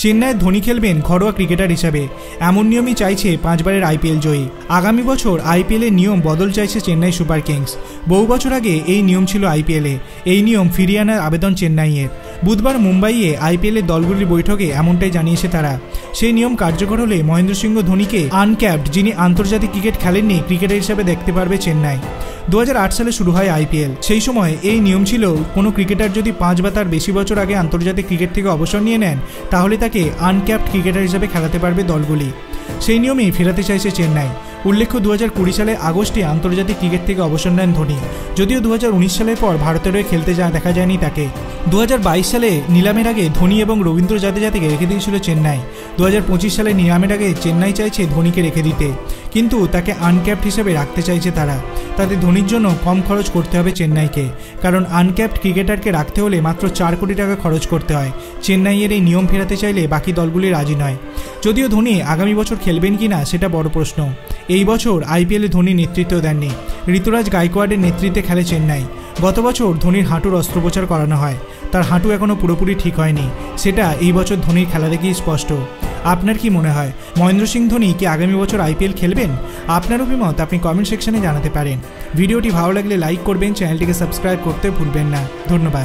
চেন্নাইয়ের ধোনি খেলবেন ঘরোয়া ক্রিকেটার হিসাবে, এমন নিয়মই চাইছে 5 বারের আইপিএল জয়ী। আগামী বছর আইপিএলের নিয়ম বদল চাইছে চেন্নাই সুপার কিংস। বহু বছর আগে এই নিয়ম ছিল আইপিএলে, এই নিয়ম ফিরিয়ে আনার আবেদন চেন্নাইয়ের। বুধবার মুম্বাইয়ে আইপিএলের দলগুলির বৈঠকে এমনটাই জানিয়েছে তারা। সেই নিয়ম কার্যকর হলে মহেন্দ্র সিং ধোনিকে আনক্যাপড, যিনি আন্তর্জাতিক ক্রিকেট খেলেননি, ক্রিকেটার হিসাবে দেখতে পারবে চেন্নাই। 2008 সালে শুরু হয় আইপিএল। সেই সময় এই নিয়ম ছিল, কোনো ক্রিকেটার যদি 5 বা তার বেশি বছর আগে আন্তর্জাতিক ক্রিকেট থেকে অবসর নিয়ে নেন, তাহলে তাকে আনক্যাপড ক্রিকেটার হিসেবে খেলাতে পারবে দলগুলি। সেই নিয়মেই ফেরাতে চাইছে চেন্নাই। উল্লেখ্য, 2020 সালে আগস্টে আন্তর্জাতিক ক্রিকেট থেকে অবসর নেন ধোনি। যদিও 2019 সালের পর ভারতের হয়ে খেলতে দেখা যায়নি তাকে। 2022 সালে নিলামের আগে ধোনি এবং রবীন্দ্র জাদেজাকে রেখে দিয়েছিল চেন্নাই। 2025 সালে নিলামের আগে চেন্নাই চাইছে ধোনিকে রেখে দিতে, কিন্তু তাকে আনক্যাপড হিসেবে রাখতে চাইছে তারা। তাতে ধোনির জন্য কম খরচ করতে হবে চেন্নাইকে, কারণ আনক্যাপড ক্রিকেটারকে রাখতে হলে মাত্র 4 কোটি টাকা খরচ করতে হয়। চেন্নাইয়ের এই নিয়ম ফেরাতে চাইলে বাকি দলগুলি রাজি নয়। যদিও ধোনি আগামী বছর খেলবেন কিনা সেটা বড় প্রশ্ন। এই বছর আইপিএলে ধোনি নেতৃত্ব দেননি, ঋতুরাজ গায়কোয়াড়ের নেতৃত্বে খেলে চেন্নাই। গত বছর ধোনির হাঁটুর অস্ত্রোপচার করানো হয়, তার হাঁটু এখনও পুরোপুরি ঠিক হয়নি, সেটা এই বছর ধোনির খেলা দেখেই স্পষ্ট। আপনার কি মনে হয়, মহেন্দ্র সিং ধোনি কি আগামী বছর আইপিএল খেলবেন? আপনার অভিমত আপনি কমেন্ট সেকশনে জানাতে পারেন। ভিডিওটি ভালো লাগলে লাইক করবেন, চ্যানেলটিকে সাবস্ক্রাইব করতে ভুলবেন না। ধন্যবাদ।